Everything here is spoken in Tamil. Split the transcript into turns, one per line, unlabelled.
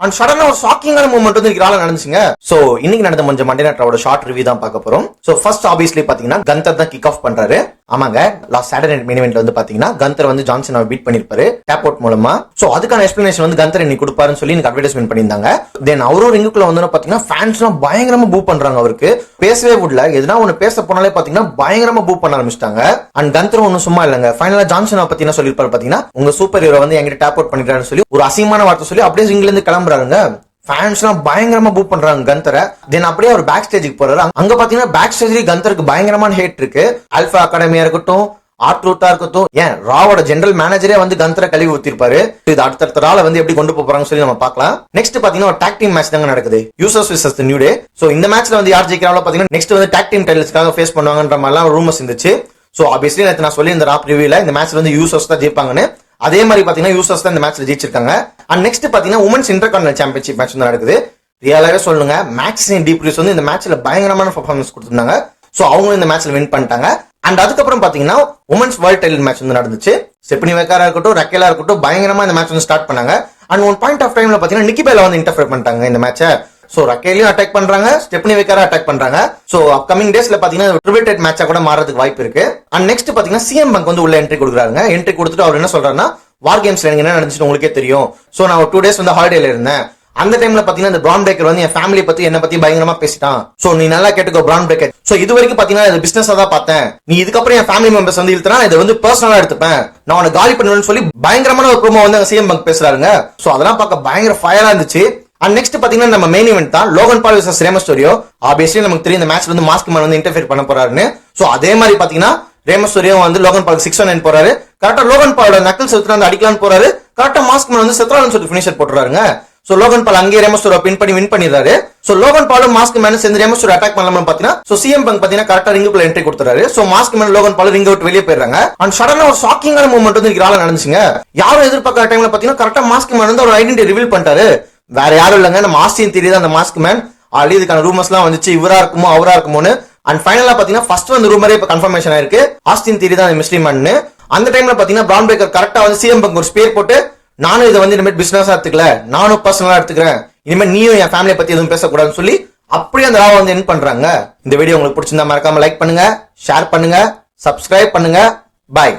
அண்ட் சடனா ஒரு ஷாக்கிங்கான மூமெண்ட் வந்து இன்னைக்கு நடந்துச்சுங்க. சோ இன்னைக்கு நடந்த கொஞ்சம் மண்டே நைட்டோட ஷார்ட் ரிவ்யூ தான் பார்க்க போறோம். சோ ஃபர்ஸ்ட் ஆப்வியஸ்லி பாத்தீங்கன்னா கந்தர் தான் கிக் ஆஃப் பண்றாரு. ஆமாங்க, லாஸ்ட் சாட்டர்டே நைட் மெயின் இவென்ட்ல வந்து பாத்தீங்கன்னா கந்தர் வந்து ஜான்சனை பீட் பண்ணிருப்பாரு டேப் அவுட் மூலமா. சோ அதுக்கான எக்ஸ்பிளனேஷன் வந்து கந்தர் இன்னைக்கு கொடுப்பாருன்னு சொல்லி எனக்கு அட்வர்டைஸ்மெண்ட் பண்ணியிருந்தாங்க. தென் அவரும் ரிங்குக்குள்ள வந்து பாத்தீங்கன்னா ஃபேன்ஸ் எல்லாம் பயங்கரமா பூ பண்றாங்க. அவருக்கு பேசவே விடல. எதுனா ஒன்னு பேச போனாலே பாத்தீங்கன்னா பயங்கரமா பூ பண்ண ஆரம்பிச்சிட்டாங்க. அண்ட் கந்தர் ஒன்னும் சும்மா இல்லங்க, ஃபைனலா ஜான்சனை பத்தி என்ன சொல்லிருப்பாரு பாத்தீங்கன்னா, உங்க சூப்பர் ஹீரோ வந்து எங்கிட்ட டேப் அவுட் பண்ணிட்டாருன்னு சொல்லி ஒரு அசிங்கமான வார்த்தை சொல்லி அப்படியே ரிங்ல இருந்து கிளம்புறாருங்க. ஃபேன்ஸ் எல்லாம் பயங்கரமா பூ பண்றாங்க கந்தரை. தென் அப்படியே அவர் பேக் ஸ்டேஜுக்கு போறாரு. அங்க பாத்தீங்கன்னா பேக் ஸ்டேஜ்ல கந்தருக்கு பயங்கரமான ஹேட் இருக்கு. ஆல்பா அகாடமியா இருக்கட்டும், ஆர்ட்ரூட்டா இருக்கட்டும், ஏன் ராவோட ஜெனரல் மேனேஜரே வந்து கந்தரை கழுவி ஊத்திருப்பாரு. இது அடுத்த ரால வந்து எப்படி கொண்டு போறாங்கன்னு சொல்லி நம்ம பார்க்கலாம். நெக்ஸ்ட் பாத்தீங்கன்னா ஒரு டாக் டீம் மேட்ச் தாங்க நடக்குது, யூசர்ஸ் விசஸ் தி நியூ டே. சோ இந்த மேட்ச்ல வந்து யார் ஜெயிக்கிறாங்களோ பாத்தீங்கன்னா நெக்ஸ்ட் வந்து டாக் டீம் டைட்டில்ஸ்க்காக ஃபேஸ் பண்ணுவாங்கன்ற மாதிரிலாம் ரூமர்ஸ் இருந்துச்சு. சோ ஆப்வியஸ்லி நேத்து நான் சொல்லி இந்த ராப் ரிவ்யூல இந்த மேட்ச்ல வந்து யூசர்ஸ் தான் ஜெயிப்பாங்கன்னு. அதே மாதிரி பாத்தீங்கன்னா யூசர்ஸ் தான் இந்த மேட்ச்ல ஜெயிச்சிருக்காங்க. அண்ட் நெக்ஸ்ட் பாத்தீங்கன்னா உமன்ஸ் இன்டர்கான்டினல் சாம்பியன்ஷிப் மேட்ச் வந்து நடக்குது. ரியலாவே சொல்லுங்க, மேக்ஸின் டீப்ரிஸ் வந்து இந்த மேட்ச்ல பயங்கரமான பெர்ஃபார்மன்ஸ் கொடுத்திருந்தாங்க. சோ அவங்க இந்த மேட்ச்ல வின் பண்ணிட்டாங்க. அண்ட் அதுக்கப்புறம் பாத்தீங்கன்னா உமன்ஸ் வேர்ல்ட் டைட்டில் மேட்ச் வந்து நடந்துச்சு. ஸ்டெப்னி வேக்காரா இருக்கட்டும், ரக்கேலா இருக்கட்டும், பயங்கரமா இந்த மேட்ச் வந்து ஸ்டார்ட் பண்ணாங்க. அண்ட் ஒன் பாயிண்ட் ஆஃப் டைம்ல பாத்தீங்கன்னா நிக்கி பெல்லா வந்து இன்டர்ஃபியர் பண்ணிட்டாங்க இந்த மேட்சை. சோ ரக்கேலையும் அட்டாக் பண்றாங்க, ஸ்டெப்னி வேக்காரா அட்டாக் பண்றாங்க. சோ அப்கமிங் டேஸ்ல பாத்தீங்கன்னா ட்ரிபிள் மேட்சா கூட மாறதுக்கு வாய்ப்பு இருக்கு. அண்ட் நெக்ஸ்ட் பாத்தீங்கன்னா சிஎம் பங்க் வந்து உள்ள என்ட்ரி கொடுக்குறாங்க. என்ட்ரி கொடுத்துட்டு அவர் என்ன சொல்றாருன்னா, வார் கேம்ஸ்ல எனக்கு என்ன நடந்துச்சு உங்களுக்கே தெரியும். சோ நான் ஒரு 2 days வந்து ஹாலிடேல இருந்தேன். அந்த டைம்ல பாத்தீங்கன்னா இந்த பிரான் பிரேக்கர் வந்து என் ஃபேமிலி பத்தி என்ன பத்தி பயங்கரமா பேசிட்டான். சோ நீ நல்லா கேட்டுக்கோ பிரான் பிரேக்கர். சோ இது வரைக்கும் பாத்தீங்கன்னா இது பிசினஸா தான் பார்த்தேன். நீ இதுக்கப்புறம் என் ஃபேமிலி மெம்பர்ஸ் வந்து இழுத்தனா இதை வந்து பர்சனலா எடுத்துப்பேன், நான் உனக்கு காலி பண்ணுவேன்னு சொல்லி பயங்கரமான ஒரு ப்ரோமோ வந்து சிஎம் பங்க் பேசுறாருங்க. சோ அதெல்லாம் பார்க்க பயங்கர ஃபயரா இருந்துச்சு. அண்ட் நெக்ஸ்ட் பாத்தீங்கன்னா நம்ம மெயின் இவென்ட் தான் லோகன் பால் vs ரே மிஸ்டீரியோ. ஆப்வியஸ்லி நமக்கு தெரியும் இந்த மேட்ச்ல வந்து மாஸ்க் மேன் வந்து இன்டர்ஃபியர் பண்ண போறாருன்னு. சோ அதே மாதிரி பாத்தீங்கன்னா ரே மிஸ்டீரியோ வந்து லோகன் பால் 619 போறாரு. கரெக்டா லோகன் பாலோட நக்கல் செத்துட்டு வந்து அடிக்கலான்னு போறாரு. கரெக்டா மாஸ்க் மேன் வந்து செத்ரான்னு சொல்லிட்டு ஃபினிஷர் போட்டுறாருங்க. சோ லோகன் பால் அங்கே ரே மிஸ்டீரியோ பின் பண்ணி வின் பண்ணிடுறாரு. சோ லோகன் பாலும் மாஸ்க் மேனும் சேர்ந்து ரே மிஸ்டீரியோ அட்டாக் பண்ணலாம்னு பாத்தீங்கன்னா சோ சிஎம் பங்க் பாத்தீங்கன்னா கரெக்டா ரிங்குக்குள்ள என்ட்ரி கொடுத்துறாரு. So mask man Logan Paul ring விட்டு வெளியே போயிடுறாங்க. அண்ட் சடனா ஒரு ஷாக்கிங்கான மூமெண்ட் வந்து இன்னைக்கு நடந்துச்சுங்க. யாரும் எதிர்பார்க்காத டைம்ல பாத்தீங்கன்னா கரெக்டா மாஸ்க் மேன் வந்து ஒரு ஐடென்டிட்டி ரிவீல் பண்ணிட்டாரு. வேற யாரும் இல்லங்க, நம்ம ஆஸ்டின் தியரி தான் அந்த மாஸ்க் மேன். ஆல்ரெடி இதுக்கான ரூமர்ஸ் எல்லாம் வந்துச்சு, இவரா இருக்குமோ அவரா இருக்குமோன்னு. அண்ட் ஃபைனலா பாத்தீங்கன்னா ஃபர்ஸ்ட் வந்து ரூமரே இப்ப கன்ஃபர்மேஷன் ஆயிருக்கு, ஆஸ்டின் தியரி தான் மிஸ்ட்ரி மேன். அந்த டைம்ல பாத்தீங்கன்னா பிரான் பிரேக்கர் கரெக்டா வந்து சிஎம் பங்க் ஒரு ஸ்பேர் போட்டு, நானும் இதை வந்து இனிமேல் பிசினஸா எடுத்துக்கல, நானும் பர்சனலா எடுத்துக்கிறேன், இனிமேல் நீயும் என் ஃபேமிலியை பத்தி எதுவும் பேசக்கூடாதுன்னு சொல்லி அப்படியே அந்த ராவ வந்து என் பண்றாங்க. இந்த வீடியோ உங்களுக்கு பிடிச்சிருந்தா மறக்காம லைக் பண்ணுங்க, ஷேர் பண்ணுங்க, சப்ஸ்கிரைப் பண்ணுங்க. பாய்.